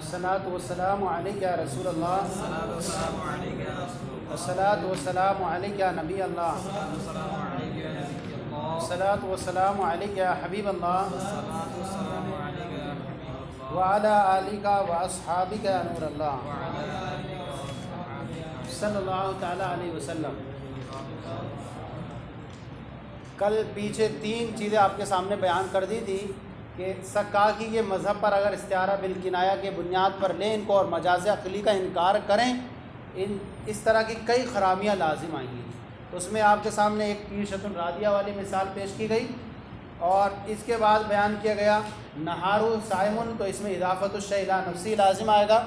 الصلاۃ والسلام علیک یا رسول اللہ، الصلاۃ والسلام علیک یا نبی اللہ، الصلاۃ والسلام علیک یا حبیب اللہ، وعلی آلک و اصحابک یا نور اللہ، صلی اللہ تعالیٰ علیہ وسلم۔ کل پیچھے 3 چیزیں آپ کے سامنے بیان کر دی تھی کہ کہا کہ یہ مذہب پر اگر استعارہ بالکنایہ کے بنیاد پر لیں ان کو اور مجاز عقلی کا انکار کریں، اس طرح کی کئی خرابیاں لازم آئیں گی۔ اس میں آپ کے سامنے ایک پیشۃ الرادیہ والی مثال پیش کی گئی، اور اس کے بعد بیان کیا گیا نہارو صائمن، تو اس میں اضافت الشیء الی نفسی لازم آئے گا،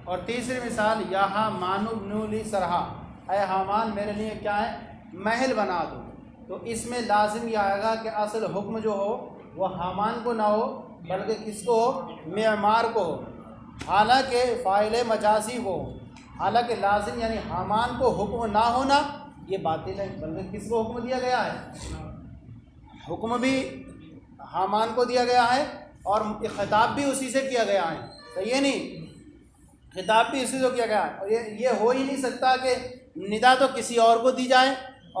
اور تیسری مثال یا حامان ابن لی سرحا، اے حامان میرے لیے کیا ہے محل بنا دو، تو اس میں لازم یہ آئے گا کہ اصل حکم جو ہو وہ حامان کو نہ ہو بلکہ کس کو ہو، معمار کو ہو، حالانکہ فاعل مجازی ہو، حالانکہ لازم یعنی حامان کو حکم نہ ہونا یہ باطل ہے، بلکہ کس کو حکم دیا گیا ہے، حکم بھی حامان کو دیا گیا ہے اور خطاب بھی اسی سے کیا گیا ہے، صحیح ہے نہیں، خطاب بھی اسی سے کیا گیا ہے، اور یہ ہو ہی نہیں سکتا کہ ندا تو کسی اور کو دی جائے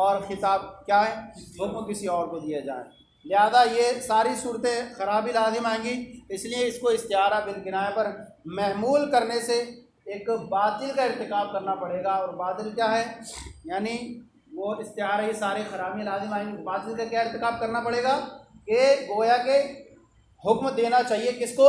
اور خطاب کیا ہے حکم کسی اور کو دیا جائے، لہذا یہ ساری صورتیں خرابی لازم آئیں گی، اس لیے اس کو استعارہ بالکنایہ پر محمول کرنے سے ایک باطل کا ارتکاب کرنا پڑے گا، اور باطل کیا ہے یعنی وہ استعارہ یہ ساری خرابیاں لازم آئیں گی، باطل کا کیا ارتکاب کرنا پڑے گا کہ گویا کہ حکم دینا چاہیے کس کو،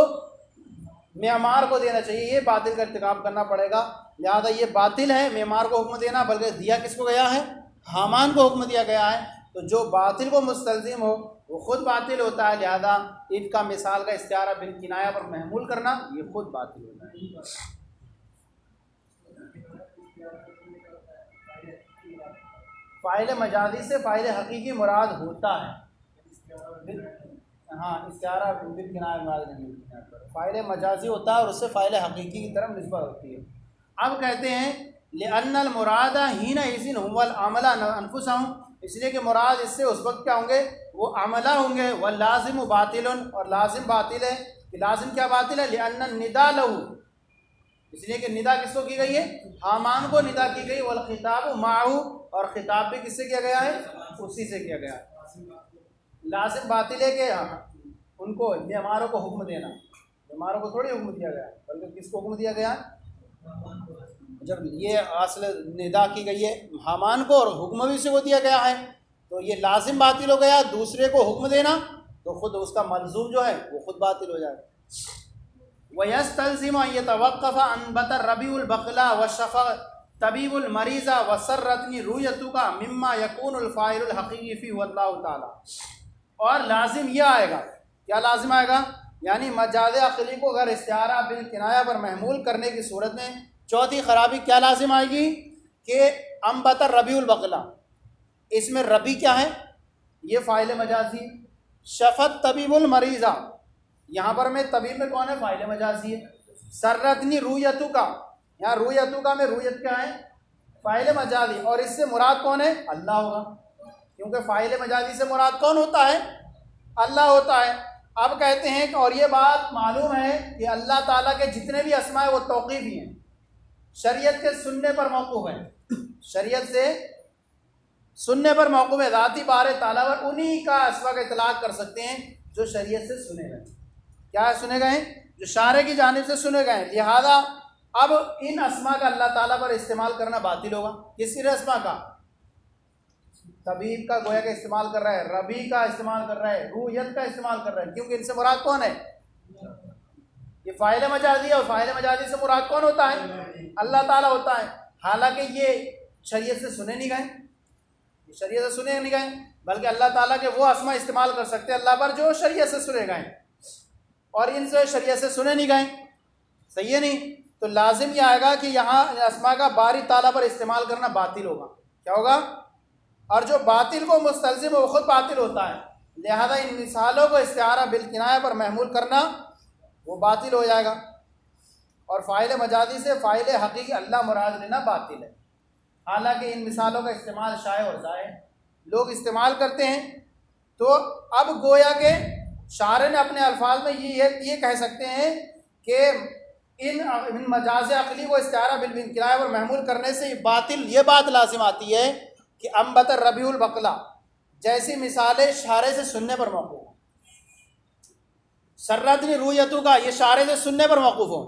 معمار کو دینا چاہیے، یہ باطل کا ارتکاب کرنا پڑے گا، لہذا یہ باطل ہے معمار کو حکم دینا، بلکہ دیا کس کو گیا ہے، حامان کو حکم دیا گیا ہے، تو جو باطل کو مستلزم ہو وہ خود باطل ہوتا ہے، لہذا ان کا مثال کا استعارہ بالکنایہ پر محمول کرنا یہ خود باطل ہوتا ہے۔ فاعل مجازی سے فاعل حقیقی مراد ہوتا ہے، ہاں استعارہ بالکنایہ مراد نہیں، فاعل مجازی ہوتا ہے اور اس سے فاعل حقیقی کی طرف نسبت ہوتی ہے۔ اب کہتے ہیں لأن المراد حینئذ هو العمل انفسهم، اس لیے کہ مراد اس سے اس وقت کیا ہوں گے وہ عملہ ہوں گے، واللازم باطل، اور لازم باطل ہے، کہ لازم کیا باطل ہے، لأن النداء له، اس لیے کہ ندا کس کو کی گئی ہے، حامان کو ندا کی گئی، والخطاب معه، اور خطاب بھی کس سے کیا گیا ہے، اسی سے کیا گیا ہے، لازم باطل ہے کہ ان کو معماروں کو حکم دینا، معماروں کو تھوڑی حکم دیا گیا ہے بلکہ کس کو حکم دیا گیا ہے، جب یہ اصل ندا کی گئی ہے حامان کو اور حکم بھی سے وہ دیا گیا ہے تو یہ لازم باطل ہو گیا، دوسرے کو حکم دینا تو خود اس کا ملزوم جو ہے وہ خود باطل ہو جائے گا۔ وَيَسْتَلْزِمُ أَن يَتَوَقَّفَ عَنْ بَطَرْ رَبِيعُ الْبَقْلَى وَالشَّفَى طَبِيبُ الْمَرِيضَ وَسَرَّتْنِ رُؤْيَتُكَ مِمَّا يَكُونُ الْفَاعِلُ الْحَقِيقِي فِيهِ وَاللَّهُ تَعَالَى، اور لازم یہ آئے گا، کیا لازم آئے گا، یعنی مجاز عقلی کو اگر استعارہ بالکنایہ پر محمول کرنے کی صورت میں چوتھی خرابی کیا لازم آئے گی کہ انبت ربیع البقلہ، اس میں ربی کیا ہے یہ فاعل مجازی، شفت طبیب المریضہ، یہاں پر میں طبیب میں کون ہے فاعل مجازی ہے، سرتنی رویتو کا، یہاں رویتو کا میں رویت کیا ہے فاعل مجازی، اور اس سے مراد کون ہے اللہ ہوگا، کیونکہ فاعل مجازی سے مراد کون ہوتا ہے اللہ ہوتا ہے۔ اب کہتے ہیں کہ اور یہ بات معلوم ہے کہ اللہ تعالیٰ کے جتنے بھی اسماء ہیں وہ توقیفی ہیں، شریعت کے سننے پر موقوف ہے، شریعت سے سننے پر موقوف ہے، ذاتی بار تعالیٰ پر انہی کا اسماء کا اطلاق کر سکتے ہیں جو شریعت سے سنے گئے، کیا سنے گئے جو شارع کی جانب سے سنے گئے، لہذا اب ان اسماء کا اللہ تعالیٰ پر استعمال کرنا باطل ہوگا، کس اسماء کا، طبیب کا گویا کہ استعمال کر رہا ہے، ربی کا استعمال کر رہا ہے، رویت کا استعمال کر رہا ہے، کیونکہ ان سے مراد کون ہے، یہ فاعل مجازی ہے، اور فاعل مجازی سے مراد کون ہوتا ہے اللہ تعالیٰ ہوتا ہے، حالانکہ یہ شریعت سے سنے نہیں گئے، شریعت سے سنے نہیں گئے، بلکہ اللہ تعالیٰ کے وہ اسماء استعمال کر سکتے ہیں اللہ پر جو شریعت سے سنے گئے، اور ان سے شریعت سے سنے نہیں گئے، صحیح ہے نہیں، تو لازم یہ آئے گا کہ یہاں اسماء کا باری تعالیٰ پر استعمال کرنا باطل ہوگا، کیا ہوگا، اور جو باطل کو مستلزم ہے وہ خود باطل ہوتا ہے، لہذا ان مثالوں کو استعارہ بالکنایہ پر محمول کرنا وہ باطل ہو جائے گا، اور فاعل مجازی سے فاعل حقیقی اللہ مراد لینا باطل ہے، حالانکہ ان مثالوں کا استعمال شائع اور ضائع لوگ استعمال کرتے ہیں، تو اب گویا کہ شارع نے اپنے الفاظ میں یہ کہہ سکتے ہیں کہ ان مجاز عقلی کو استعارہ بالامکناء اور محمول کرنے سے یہ بات لازم آتی ہے کہ انبت الربیع البقلا جیسی مثالیں شارع سے سننے پر موقوف ہوں. سرتنی رویتو کا یہ شارع سے سننے پر موقوف ہوں،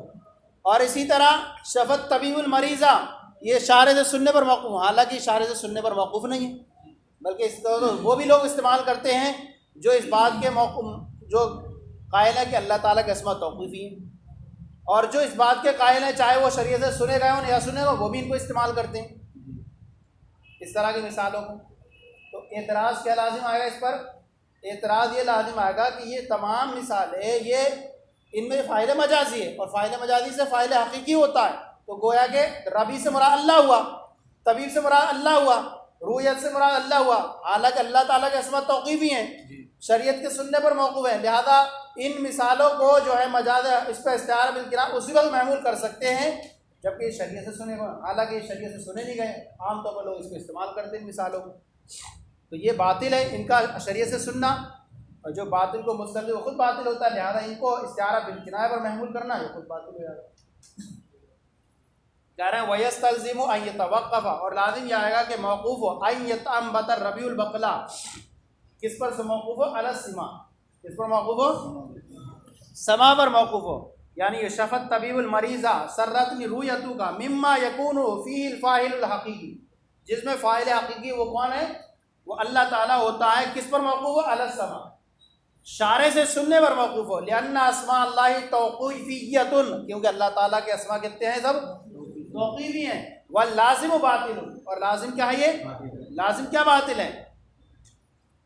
اور اسی طرح شفت طبیب المریضہ یہ شارع سے سننے پر موقوف ہوں. حالانکہ شارع سے سننے پر موقوف نہیں ہے، بلکہ اس طرح وہ بھی لوگ استعمال کرتے ہیں جو اس بات کے جو قائل ہے کہ اللہ تعالیٰ کے اسماء توقیفی ہیں، اور جو اس بات کے قائل ہیں چاہے وہ شریعت سے سنے گئے ہوں یا سنے گا وہ بھی ان کو استعمال کرتے ہیں اس طرح کی مثالوں کو. تو اعتراض کیا لازم آئے گا اس پر؟ اعتراض یہ لازم آئے گا کہ یہ تمام مثالیں یہ ان میں فاعل مجازی ہے، اور فاعل مجازی سے فاعل حقیقی ہوتا ہے. تو گویا کہ ربی سے مراد اللہ ہوا، طبیب سے مراد اللہ ہوا، رویت سے مراد اللہ ہوا، حالانکہ اللہ تعالیٰ کے اسماء توقیفی ہیں، شریعت کے سننے پر موقوف ہیں. لہذا ان مثالوں کو جو ہے مجاز اس پہ استعارہ بالکناء اسی وقت محمول کر سکتے ہیں جبکہ یہ شریعت سے سنے گئے، حالانکہ یہ شریعت سے سنے نہیں گئے. عام طور پر لوگ اس کو استعمال کرتے ہیں مثالوں کو. تو یہ باطل ہے ان کا شریعت سے سننا، اور جو باطل کو مستلزم وہ خود باطل ہوتا ہے، لہذا ان کو استعارہ بالکناء پر محمول کرنا یہ خود باطل ہو جاتا ہے. کہہ رہے ہیں وَيَسْتَلْزِمُ أَن يَتَوَقَّفَ، اور لازم یہ آئے گا کہ موقوف ہو أَن يَتَأَنبَتَ الرَّبِيعُ الْبَقْلَا، کس پر سے موقوف ہو؟ علی السماع، کس پر موقوف ہو؟ سما پر موقوف ہو. یعنی یہ شفت طبیب المریضہ سرتنی رویتو کا مما یکون فیہ الفاعل الحقیقی، جس میں فاعل حقیقی وہ کون ہے؟ وہ اللہ تعالیٰ ہوتا ہے. کس پر موقوف ہو؟ علی السماع، شارع سے سننے پر موقوف ہو. لأن اسماء اللہ توقیفیۃ، کیونکہ اللہ تعالیٰ کے اسماء کہتے ہیں سب توقیفی ہیں. واللازم باطل، اور لازم کیا ہے؟ یہ لازم کیا باطل ہے؟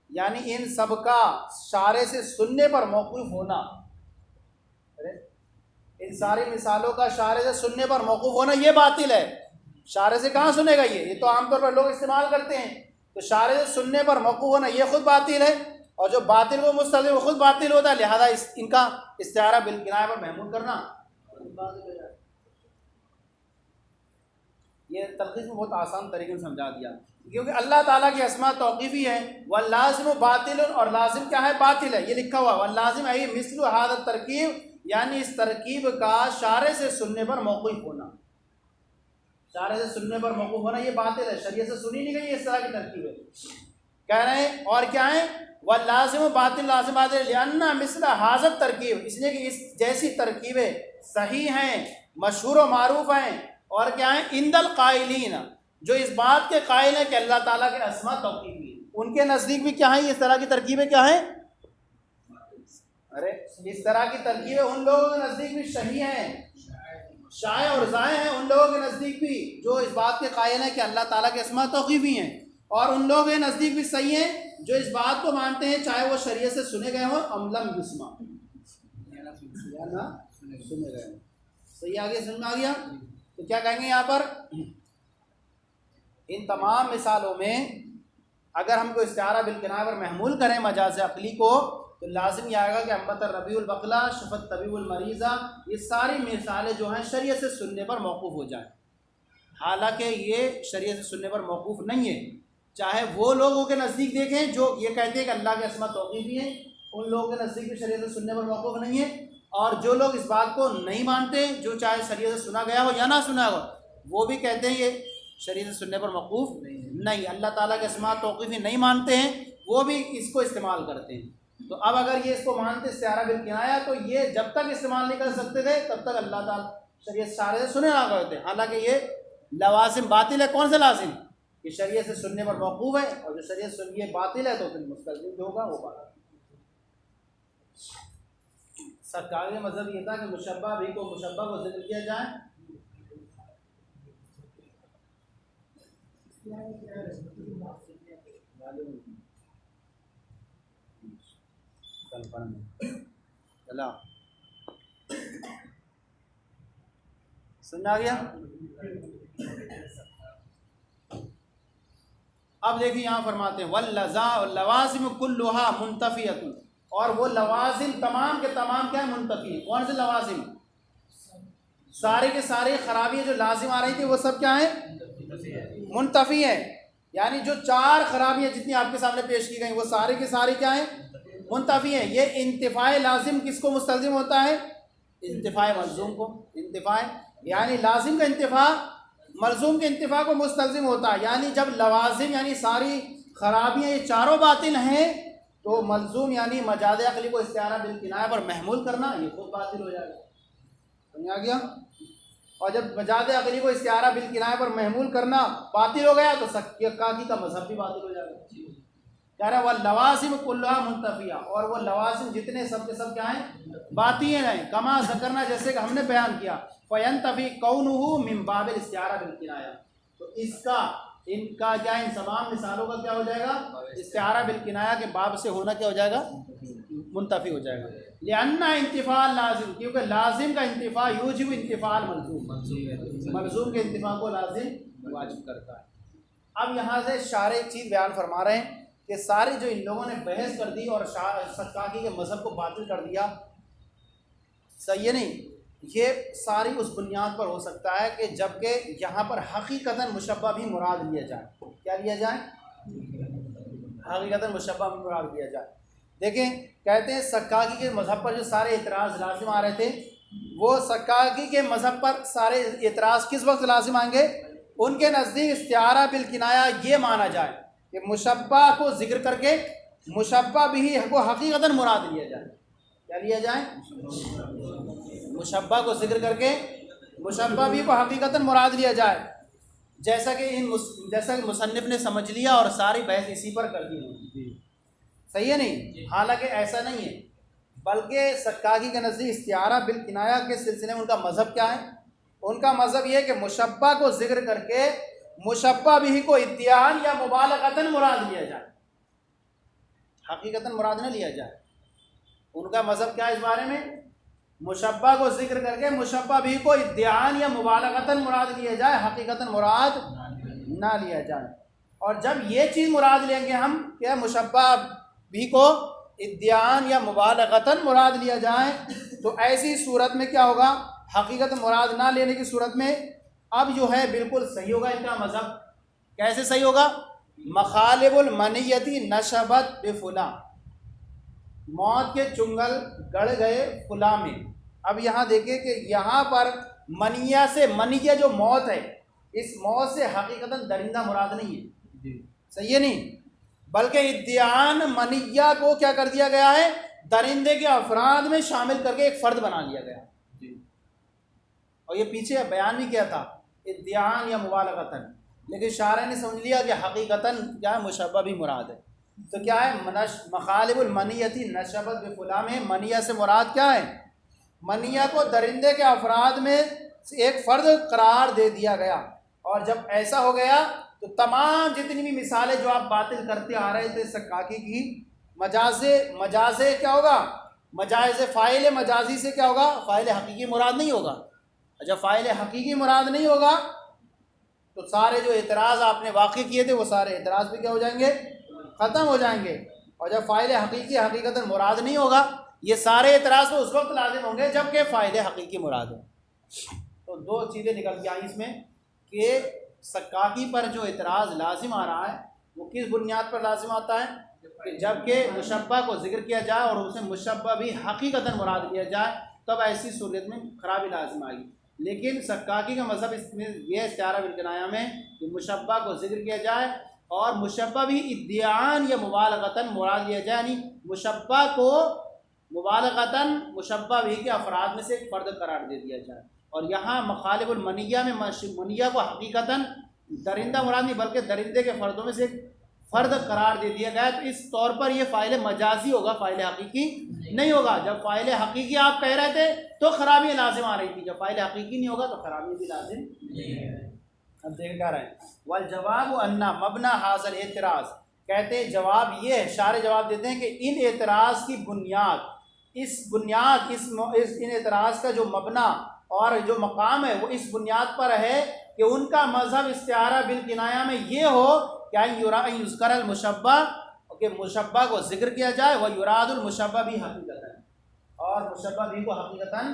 یعنی ان سب کا شارع سے سننے پر موقوف ہونا، ان ساری مثالوں کا شارع سے سننے پر موقوف ہونا یہ باطل ہے. شارع سے کہاں سنے گا؟ یہ تو عام طور پر لوگ استعمال کرتے ہیں. تو شارع سے سننے پر موقوف ہونا یہ خود باطل ہے، اور جو باطل کو مستلزم وہ خود باطل ہوتا ہے. لہذا ان کا استعارہ بالکناء پر محمول کرنا یہ تلخیص میں بہت آسان طریقے سے سمجھا دیا، کیونکہ اللہ تعالیٰ کی اسماء توقیفی ہیں. واللازم باطل، اور لازم کیا ہے؟ باطل ہے. یہ لکھا ہوا واللازم ہے مثل هذا الترکیب، یعنی اس ترکیب کا شارع سے سننے پر موقوف ہونا. شارع سے سننے پر موقوف ہونا یہ باطل ہے، شریعت سے سنی نہیں گئی اس طرح کی ترکیب ہے. کہہ رہے ہیں اور کیا ہے؟ واللازم باطل، لازم باطل لأن مثل هذا الترکیب، اس لیے کہ اس جیسی ترکیبیں صحیح ہیں، مشہور و معروف ہیں، اور کیا ہیں؟ عند القائلین، جو اس بات کے قائل ہیں کہ اللہ تعالیٰ کے اسماء توقیفی ہیں، ان کے نزدیک بھی کیا ہیں؟ اس طرح کی ترکیبیں کیا ہیں؟ اس طرح کی ترکیبیں ان لوگوں کے نزدیک بھی صحیح ہیں، شائع اور ضائع ہیں ان لوگوں کے نزدیک بھی جو اس بات کے قائل ہیں کہ اللہ تعالیٰ کے اسماء توقیفی ہیں، اور ان لوگوں کے نزدیک بھی صحیح ہیں جو اس بات کو مانتے ہیں چاہے وہ شریعت سے سنے گئے ہوں ام لم یسمع، یا نہ سنے گئے ہوں. صحیح آگے سمجھ میں آ گیا؟ تو کیا کہیں گے یہاں پر؟ ان تمام مثالوں میں اگر ہم کو استعارہ بالکناء پر محمول کریں مجاز عقلی کو تو لازم یہ آئے گا کہ انبت الربیع البقلا، شفت طبیب المریضہ، یہ ساری مثالیں جو ہیں شریعت سے سننے پر موقوف ہو جائیں. حالانکہ یہ شریعت سے سننے پر موقوف نہیں ہے. چاہے وہ لوگوں کے نزدیک دیکھیں جو یہ کہتے ہیں کہ اللہ کے اسماء توقیفی ہیں، ان لوگوں کے نزدیک بھی شریعت سے سننے پر موقوف نہیں ہے. اور جو لوگ اس بات کو نہیں مانتے، جو چاہے شریعت سے سنا گیا ہو یا نہ سنا ہو، وہ بھی کہتے ہیں یہ شریعت سے سننے پر موقوف نہیں، اللہ تعالیٰ کے اسماء توقیفی نہیں مانتے ہیں، وہ بھی اس کو استعمال کرتے ہیں. تو اب اگر یہ اس کو مانتے استعارہ بالکناء تو یہ جب تک استعمال نہیں کر سکتے تھے تب تک اللہ تعالیٰ شریعت شارع سے سنے نہ کرتے. حالانکہ یہ لوازم باطل ہے. کون سے لازم؟ کہ شریعت سے سننے پر موقوف ہے، اور جو شریعت سے سنیے باطل ہے تو پھر مستلزم جو ہوگا وہ باطل. سرکار کا مذہب یہ تھا کہ مشبہ بھی کو مشبہ کو ذکر کیا جائے. سمجھ آ گیا؟ اب دیکھیں یہاں فرماتے ہیں واللوازم کلھا منتفیۃ، اور وہ لوازم تمام کے تمام کیا منتفی ہیں. کون سے لوازم؟ سارے کے سارے خرابیاں جو لازم آ رہی تھی وہ سب کیا ہیں؟ منتفی ہیں. یعنی جو چار خرابیاں جتنی آپ کے سامنے پیش کی گئیں وہ سارے کے سارے کیا ہیں؟ منتفی ہیں. یہ انتفاع لازم کس کو مستلزم ہوتا ہے؟ انتفاع ملزوم کو، انتفاع یعنی لازم کا انتفاع ملزوم کے انتفاع کو مستلزم ہوتا ہے، یعنی جب لوازم یعنی ساری خرابیاں یہ چاروں باطل ہیں تو ملزوم یعنی مجاز عقلی کو استعارہ بالکنایہ پر محمول کرنا یہ خود باطل ہو جائے گا، سمجھ آ گیا؟ اور جب مجاز عقلی کو استعارہ بالکنایہ پر محمول کرنا باطل ہو گیا تو سکاکی کا مذہب بھی باطل ہو جائے گا۔ کہہ رہا ہے واللوازم کلھا منتفیہ، اور وہ لوازم جتنے سب کے سب کیا ہیں؟ باطل ہیں، کما ذکرنا جیسے کہ ہم نے بیان کیا، فینتفی کونہ من باب الاستعارہ بالکنایہ، تو اس کا ان کا کیا ان تمام مثالوں کا کیا ہو جائے گا؟ استعارہ بالکنایہ کے باب سے ہونا کیا ہو جائے گا؟ منتفی ہو جائے گا۔ لأن انتفاع لازم، کیونکہ لازم کا انتفاع یوجب انتفاع ملزوم، ملزوم کے انتفاع کو لازم واجب کرتا ہے۔ اب یہاں سے شارح ایک چیز بیان فرما رہے ہیں کہ سارے جو ان لوگوں نے بحث کر دی اور سکاکی کے مذہب کو باطل کر دیا، صحیح نہیں، یہ ساری اس بنیاد پر ہو سکتا ہے کہ جب کہ یہاں پر حقیقتاً مشبہ بھی مراد لیا جائے۔ کیا لیا جائے؟ حقیقتاً مشبہ بھی مراد لیا جائے۔ دیکھیں کہتے ہیں سکاکی کے مذہب پر جو سارے اعتراض لازم آ رہے تھے، وہ سکاکی کے مذہب پر سارے اعتراض کس وقت لازم آئیں گے؟ ان کے نزدیک استعارہ بالکنایہ یہ مانا جائے کہ مشبہ کو ذکر کر کے مشبہ بھی کو حقیقتاً مراد لیا جائے۔ کیا لیا جائے؟ مشبہ کو ذکر کر کے مشبہ بھی کو حقیقتاً مراد لیا جائے، جیسا کہ مصنف نے سمجھ لیا اور ساری بحث اسی پر کر دی۔ صحیح ہے نہیں؟ حالانکہ ایسا نہیں ہے، بلکہ سکاکی کے نزدیک استعارہ بالکنایہ کے سلسلے میں ان کا مذہب کیا ہے؟ ان کا مذہب یہ ہے کہ مشبہ کو ذکر کر کے مشبہ بھی کو ادعاءً یا مبالغتاً مراد لیا جائے، حقیقتاً مراد نہ لیا جائے۔ ان کا مذہب کیا ہے اس بارے میں؟ مشبہ کو ذکر کر کے مشبہ بھی کو ادعاءً یا مبالغتاً مراد لیا جائے، حقیقتاً مراد نہ لیا جائے۔ اور جب یہ چیز مراد لیں گے ہم کہ مشبہ بھی کو ادعاءً یا مبالغتاً مراد لیا جائے، تو ایسی صورت میں کیا ہوگا؟ حقیقت مراد نہ لینے کی صورت میں اب جو ہے بالکل صحیح ہوگا ان کا مذہب۔ کیسے صحیح ہوگا؟ مخالب المنیتی نشبت بفلاں، موت کے چنگل گڑ گئے فلاں میں۔ اب یہاں دیکھیں کہ یہاں پر منیہ سے، منیہ جو موت ہے، اس موت سے حقیقتاً درندہ مراد نہیں ہے، صحیح ہے نہیں، بلکہ ادعاءً منیہ کو کیا کر دیا گیا ہے؟ درندے کے افراد میں شامل کر کے ایک فرد بنا لیا گیا۔ اور یہ پیچھے بیان بھی کیا تھا ادعاءً یا مبالغتاً، لیکن شارح نے سمجھ لیا کہ حقیقتاً کیا ہے؟ مشبہ بھی مراد ہے۔ تو کیا ہے؟ مخالب المنیتی نشبت بفلاں میں منیہ سے مراد کیا ہے؟ منیہ کو درندے کے افراد میں ایک فرد قرار دے دیا گیا۔ اور جب ایسا ہو گیا تو تمام جتنی بھی مثالیں جو آپ باطل کرتے آ رہے تھے سکاکی کی، مجاز کیا ہوگا؟ مجاز فاعل مجازی سے کیا ہوگا؟ فاعل حقیقی مراد نہیں ہوگا۔ جب فاعل حقیقی مراد نہیں ہوگا تو سارے جو اعتراض آپ نے واقع کیے تھے وہ سارے اعتراض بھی کیا ہو جائیں گے؟ ختم ہو جائیں گے۔ اور جب فاعل حقیقی حقیقتاً مراد نہیں ہوگا، یہ سارے اعتراض تو اس وقت لازم ہوں گے جب کہ فاعل حقیقی مراد ہو۔ تو دو چیزیں نکل کے آئیں اس میں کہ سکاکی پر جو اعتراض لازم آ رہا ہے وہ کس بنیاد پر لازم آتا ہے؟ کہ جب کہ مشبہ کو ذکر کیا جائے اور اسے مشبہ بھی حقیقتاً مراد لیا جائے، تب ایسی صورت میں خرابی لازم آئی۔ لیکن سکاکی کا مذہب اس میں یہ استعارہ بالکنایہ میں کہ مشبہ کو ذکر کیا جائے اور مشبہ بھی ادعاءً یا مبالغتاً مراد لیا جائے، یعنی مشبہ کو مبالغتاً مشبہ بھی کے افراد میں سے ایک فرد قرار دے دیا جائے۔ اور یہاں مخالب المنیہ میں منیہ کو حقیقتاً درندہ مراد نہیں بلکہ درندے کے فردوں میں سے ایک فرد قرار دے دیا گیا، تو اس طور پر یہ فاعل مجازی ہوگا، فاعل حقیقی نہیں ہوگا۔ جب فاعل حقیقی آپ کہہ رہے تھے تو خرابی لازم آ رہی تھی، جب فاعل حقیقی نہیں ہوگا تو خرابی بھی لازم نہیں ہے۔ اب دیکھ کیا رہے ہیں والجواب ان مبنی حاصل اعتراض، کہتے ہیں جواب یہ ہے، شارح جواب دیتے ہیں کہ ان اعتراض کی بنیاد، ان اعتراض کا جو مبنی اور جو مقام ہے وہ اس بنیاد پر ہے کہ ان کا مذہب استعارہ بالکنایہ میں یہ ہو کہ یذکر المشبہ، کہ مشبہ کو ذکر کیا جائے، وہ یراد المشبہ بھی حقیقتاً، اور مشبہ بھی کو حقیقتاً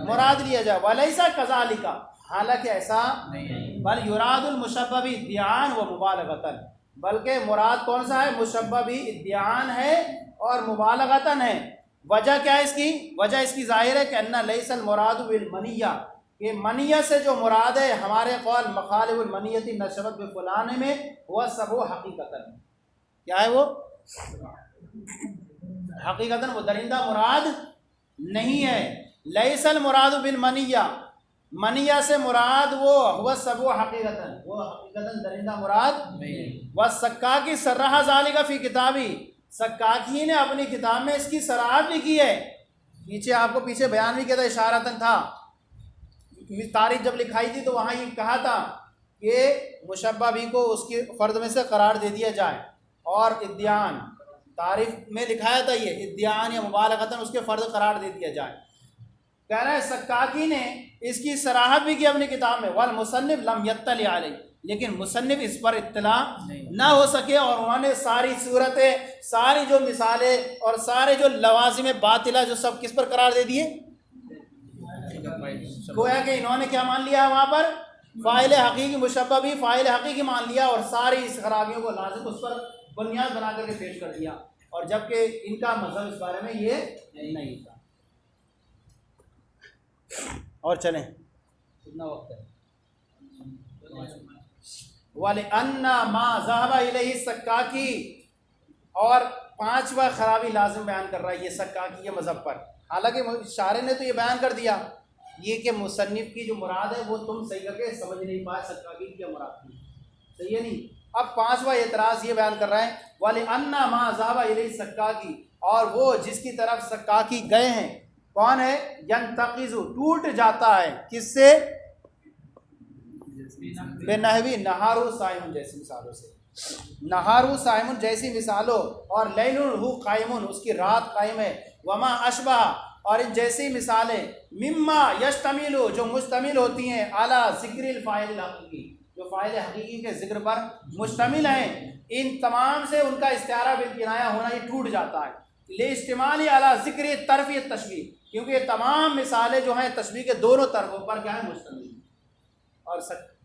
مراد لیا جائے، ولیس کذالک، حالانکہ ایسا نہیں، بل یراد المشبہ بھی ادعاءً و مبالغتاً، بلکہ مراد کون سا ہے؟ مشبہ بھی ادعاءً ہے اور مبالغتاً ہے۔ وجہ کیا ہے اس کی؟ وجہ اس کی ظاہر ہے کہ ان لیس المراد بالمنیہ، کہ منیہ سے جو مراد ہے ہمارے قول مخالف المنیتی نشبت بفلانے میں ہوا سب وہ حقیقتاً کیا ہے، وہ حقیقتاً وہ درندہ مراد نہیں ہے. لیس المراد بالمنیہ، منیہ سے مراد وہ ہوا سب وہ حقیقتاً، وہ حقیقتاً درندہ مراد نہیں. والسکاکی صرح ذالک فی کتابی، سکاکی نے اپنی کتاب میں اس کی صراحت بھی کی ہے. پیچھے آپ کو پیچھے بیان بھی کیا تھا، اشارتاً تھا، تاریخ جب لکھائی تھی تو وہاں یہ کہا تھا کہ مشبہ بھی کو اس کی فرد میں سے قرار دے دیا جائے، اور ادیان تعریف میں لکھایا تھا یہ ادیان یا مبالغتاً اس کے فرد قرار دے دیا جائے. کہہ رہا ہے سکاکی نے اس کی صراحت بھی کی اپنی کتاب میں، والمصنف لم یطلع علیہ، لیکن مصنف اس پر اطلاع نہ ہو سکے، اور انہوں نے ساری صورتیں، ساری جو مثالیں اور سارے جو لوازم باطلہ جو سب کس پر قرار دے دیے، گویا کہ انہوں نے کیا مان لیا وہاں پر، فاعل حقیقی مشبہ بھی فاعل حقیقی مان لیا، اور ساری اس خرابیوں کو لازم اس پر بنیاد بنا کر کے پیش کر دیا، اور جبکہ ان کا مذہب اس بارے میں یہ نہیں تھا. اور چلیں کتنا وقت ہے؟ وَلِأَنَّ مَا ذَهَبَ إِلَيْهِ السَّكَّاكِي، اور پانچواں خرابی لازم بیان کر رہا ہے یہ سکاکی کے مذہب پر. حالانکہ شارح نے تو یہ بیان کر دیا یہ کہ مصنف کی جو مراد ہے وہ تم صحیح کر کے سمجھ نہیں پائے سکاکی کی مراد تھی، صحیح ہے نہیں. اب پانچواں اعتراض یہ بیان کر رہا ہے وَلِأَنَّ مَا ذَهَبَ إِلَيْهِ السَّكَّاكِي، اور وہ جس کی طرف سکاکی گئے ہیں کون ہے، ینتقض ٹوٹ جاتا ہے، کس سے، بے نحوی نہارو صائم جیسی مثالوں سے، نہارو صائم جیسی مثالوں، اور لیل ہو قائم اس کی رات قائم ہے، وما اشبہ اور ان جیسی مثالیں، مما یشتمل جو مشتمل ہوتی ہیں اعلیٰ ذکر الفاعل الحقیقی، جو فاعل حقیقی کے ذکر پر مشتمل ہیں، ان تمام سے ان کا استعارہ بالکنایہ ہونا یہ ٹوٹ جاتا ہے. لاجتماعی اعلیٰ ذکر طرف تشبیہ، کیونکہ یہ تمام مثالیں جو ہیں تشبیہ کے دونوں طرفوں پر کیا ہے مشتمل ہیں. اور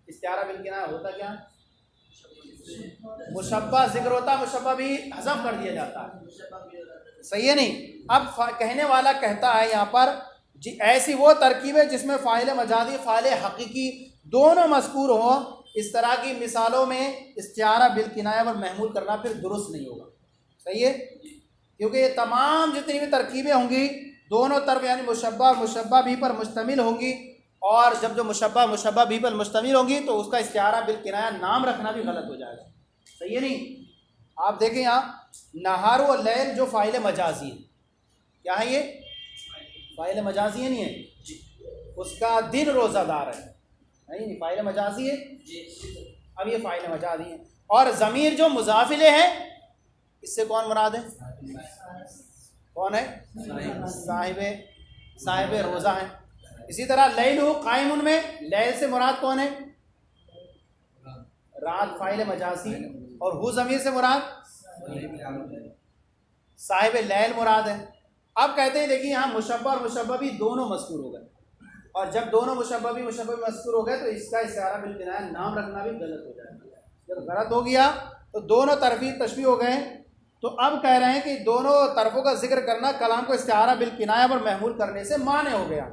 استعارہ بالکنایہ ہوتا کیا ہے، مشبہ ذکر ہوتا، مشبہ بھی حذف کر دیا جاتا ہے، صحیح ہے نہیں. اب کہنے والا کہتا ہے یہاں پر جی ایسی وہ ترکیب ہے جس میں فاعل مجازی فاعل حقیقی دونوں مذکور ہوں، اس طرح کی مثالوں میں استعارہ بالکنایہ پر محمول کرنا پھر درست نہیں ہوگا، صحیح ہے، کیونکہ یہ تمام جتنی بھی ترکیبیں ہوں گی دونوں طرف یعنی مشبہ مشبہ بھی پر مشتمل ہوں گی، اور جب جو مشبہ بھی پر مشتمل ہوں گی تو اس کا استعارہ بالکنایہ نام رکھنا بھی غلط ہو جائے گا، صحیح ہے نہیں. آپ دیکھیں یہاں نہار و لیل جو فاعل مجازی ہے، کیا ہے یہ فاعل مجازی ہے نہیں ہے، اس کا دن روزہ دار ہے نہیں، فاعل مجازی ہے. اب یہ فاعل مجازی ہے، اور ضمیر جو مضاف الیہ ہے اس سے کون مراد ہے، کون ہے، صاحب روزہ ہے. اسی طرح لیل قائم میں لیل سے مراد کون ہے، رات فاعل مجازی، اور ہو ضمیر سے مراد صاحب لیل مراد ہے. اب کہتے ہیں دیکھیے یہاں مشبہ اور مشبہ بھی دونوں مذکور ہو گئے، اور جب دونوں مشبہ بھی مذکور ہو گئے تو اس کا استعارہ بالکنایہ نام رکھنا بھی غلط ہو جائے گا. جب غلط ہو گیا تو دونوں طرفی تشبیہ ہو گئے. تو اب کہہ رہے ہیں کہ دونوں طرفوں کا ذکر کرنا کلام کو استعارہ بالکنایہ پر محمول کرنے سے مانع ہو گیا،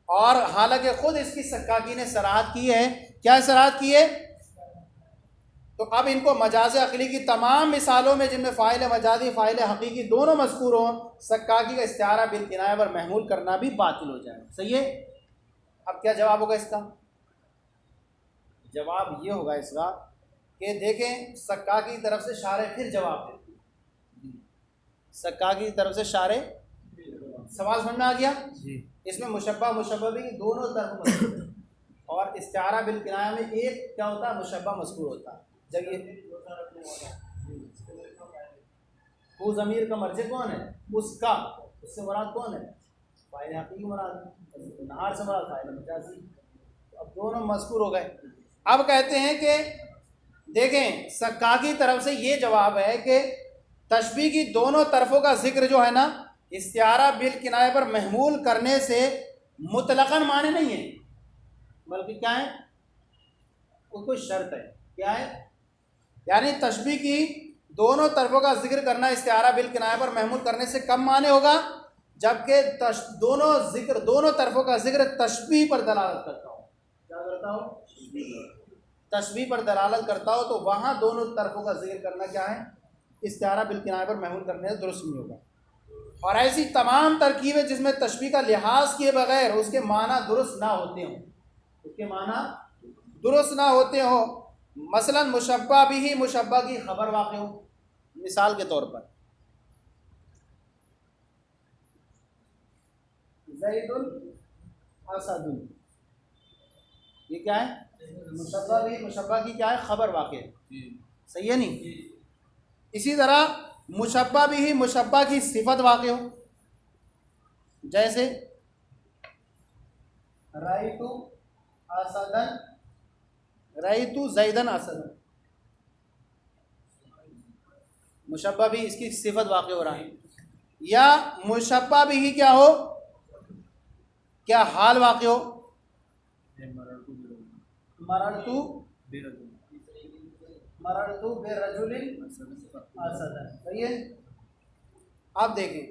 اور حالانکہ خود اس کی سکاکی نے صراحت کی ہے. کیا صراحت کی ہے؟ تو اب ان کو مجاز عقلی کی تمام مثالوں میں جن میں فاعل مجازی فاعل حقیقی دونوں مذکور ہوں، سکاکی کا استعارہ بالکنایہ پر محمول کرنا بھی باطل ہو جائے. صحیح ہے. اب کیا جواب ہوگا اس کا؟ جواب یہ ہوگا اس کا کہ دیکھیں سکاکی کی طرف سے شارح پھر جواب دیتے ہیں، سکاکی کی طرف سے شارح، سوال سمجھ میں آ گیا؟ اس میں مشبہ مشبہ بھی دونوں طرف مذکور ہے، اور استعارہ بالکنایہ میں ایک کیا ہوتا ہے، مشبہ مذکور ہوتا ہے. جب یہ وہ ضمیر کا مرجع کون ہے، اس کا، اس سے مراد کون ہے، فاعل حقیقی مراد ہے، نہار سے مراد فاعل مجازی. اب دونوں مذکور ہو گئے. اب کہتے ہیں کہ دیکھیں سکاکی کی طرف سے یہ جواب ہے کہ تشبیہ کی دونوں طرفوں کا ذکر جو ہے نا استعارہ بالکنایہ پر محمول کرنے سے مطلقاً معنی نہیں ہے، بلکہ کیا ہے، کوئی شرط ہے. کیا ہے؟ یعنی تشبیہ کی دونوں طرفوں کا ذکر کرنا استعارہ بالکنایہ پر محمول کرنے سے کب معنی ہوگا، جبکہ دونوں طرفوں کا ذکر تشبیہ پر دلالت کرتا ہو. کیا کرتا ہو؟ تشبیہ پر دلالت کرتا ہو تو وہاں دونوں طرفوں کا ذکر کرنا کیا ہے؟ استعارہ بالکنایہ پر محمول کرنے سے درست نہیں ہوگا. اور ایسی تمام ترکیبیں جس میں تشبیہ کا لحاظ کیے بغیر اس کے معنی درست نہ ہوتے ہوں، اس کے معنی درست نہ ہوتے ہوں. مثلا مشبہ بھی مشبہ کی خبر واقع ہو. مثال کے طور پر زید اسد، یہ کیا ہے؟ مشبہ بھی مشبہ کی کیا ہے؟ خبر واقع ہے. صحیح ہے نہیں؟ اسی طرح مشبہ بھی مشبہ کی صفت واقع ہو، جیسے رأیت اسدن، رأیت زیدن اسدن، مشبہ بھی اس کی صفت واقع ہو رہا ہے. یا مشبہ بھی کیا ہو؟ کیا حال واقع ہو؟ مررت برجل اسد. صحیح ہے. آپ دیکھیں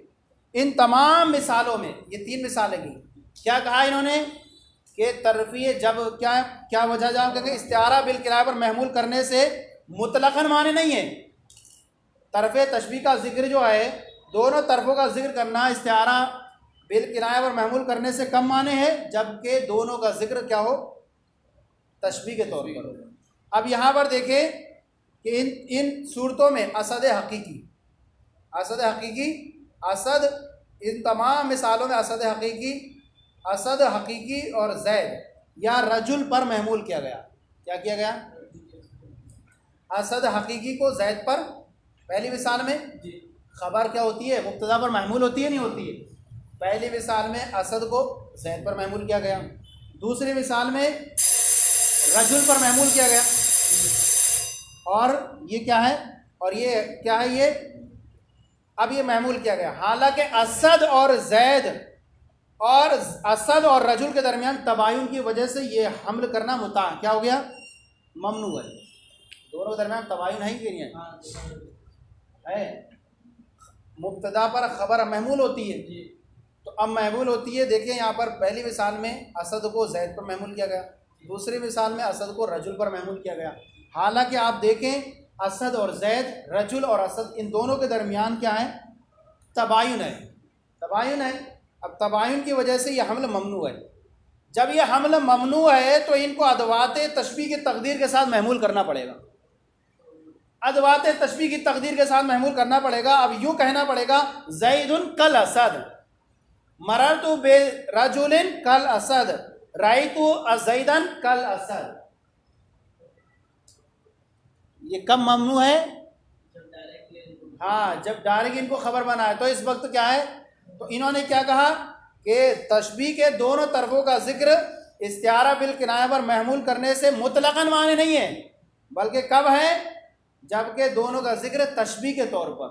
ان تمام مثالوں میں، یہ 3 مثالیں کی، کیا کہا انہوں نے کہ ترفیع جب کیا وجہ جب کہ استعارہ بالکنایہ پر محمول کرنے سے مطلقاً معنی نہیں ہے. طرف تشبیہ کا ذکر جو ہے، دونوں طرفوں کا ذکر کرنا استعارہ بالکنایہ پر محمول کرنے سے کم معنی ہے، جبکہ دونوں کا ذکر کیا ہو؟ تشبیہ کے طور پر. اب یہاں پر دیکھیں کہ ان صورتوں میں اسد حقیقی، اسد، ان تمام مثالوں میں اسد حقیقی اور زید یا رجل پر محمول کیا گیا. کیا کیا گیا؟ اسد حقیقی کو زید پر. پہلی مثال میں خبر کیا ہوتی ہے؟ مبتدا پر محمول ہوتی ہے نہیں ہوتی ہے؟ پہلی مثال میں اسد کو زید پر محمول کیا گیا، دوسری مثال میں رجل پر محمول کیا گیا. اور یہ کیا ہے؟ اور یہ کیا ہے؟ یہ اب یہ محمول کیا گیا. حالانکہ اسد اور رجل کے درمیان تباین کی وجہ سے یہ حمل کرنا کیا ہو گیا؟ ممنوع ہے. دونوں کے درمیان تباین ہے کہ نہیں ہے؟ مبتدا پر خبر محمول ہوتی ہے، تو اب محمول ہوتی ہے. دیکھیں یہاں پر پہلی مثال میں اسد کو زید پر محمول کیا گیا، دوسری مثال میں اسد کو رجل پر محمول کیا گیا. حالانکہ آپ دیکھیں اسد اور زید، رجل اور اسد، ان دونوں کے درمیان کیا ہے؟ تباین ہے. اب تباین کی وجہ سے یہ حمل ممنوع ہے. جب یہ حمل ممنوع ہے تو ان کو ادوات تشبیہ کی تقدیر کے ساتھ محمول کرنا پڑے گا. ادوات تشبیہ کی تقدیر کے ساتھ محمول کرنا پڑے گا. اب یوں کہنا پڑے گا زید کل اسد، مررت برجل کل اسد، رأیت زیدن کل اسد. یہ کب ممنوع ہے؟ ہاں، جب ڈائریکٹ ان کو خبر بنا ہے. تو اس وقت کیا ہے؟ تو انہوں نے کیا کہا کہ تشبیہ کے دونوں طرفوں کا ذکر استعارہ بالکنایہ پر محمول کرنے سے مطلقاً معنی نہیں ہے، بلکہ کب ہے؟ جبکہ دونوں کا ذکر تشبیہ کے طور پر.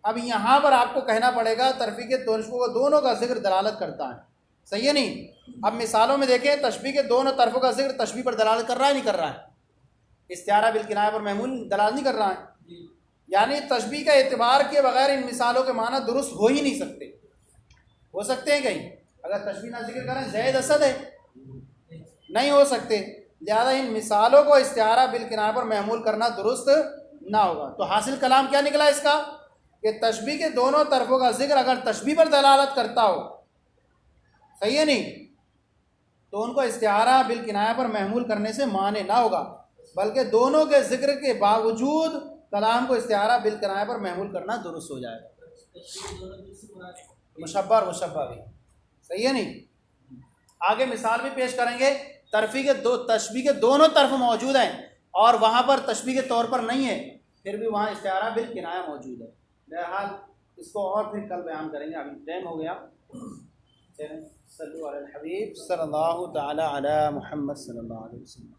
اب یہاں پر آپ کو کہنا پڑے گا ترفیع کے دونوں کا ذکر دلالت کرتا ہے. صحیح ہے نہیں؟ اب مثالوں میں دیکھیں تشبیہ کے دونوں طرفوں کا ذکر تشبیہ پر دلالت کر رہا ہے نہیں کر رہا ہے؟ استعارہ بالکنایہ پر محمول دلالت نہیں کر رہا ہے. یعنی تشبیہ کا اعتبار کے بغیر ان مثالوں کے معنی درست ہو ہی نہیں سکتے. ہو سکتے ہیں کہیں؟ اگر تشبیہ نہ ذکر کریں زید اسد ہے، نہیں ہو سکتے. لہذا ان مثالوں کو استعارہ بالکنایہ پر محمول کرنا درست نہ ہوگا. تو حاصل کلام کیا نکلا اس کا؟ کہ تشبیہ کے دونوں طرفوں کا ذکر اگر تشبیہ پر دلالت کرتا ہو، صحیح ہے نہیں، تو ان کو استعارہ بالکنایہ پر محمول کرنے سے معنی نہ ہوگا، بلکہ دونوں کے ذکر کے باوجود کلام کو استعارہ بالکنایہ پر محمول کرنا درست ہو جائے گا. مشبہ اور مشبہ بھی. صحیح ہے نہیں؟ آگے مثال بھی پیش کریں گے. تشبیہ کے دونوں طرف موجود ہیں اور وہاں پر تشبیہ کے طور پر نہیں ہے، پھر بھی وہاں استعارہ بالکنایہ موجود ہے. بہرحال اس کو اور پھر کل بیان کریں گے، ابھی ٹائم ہو گیا. صلی اللہ علیہ الحبیب صلی اللہ تعالی علی محمد صلی اللہ علیہ وسلم.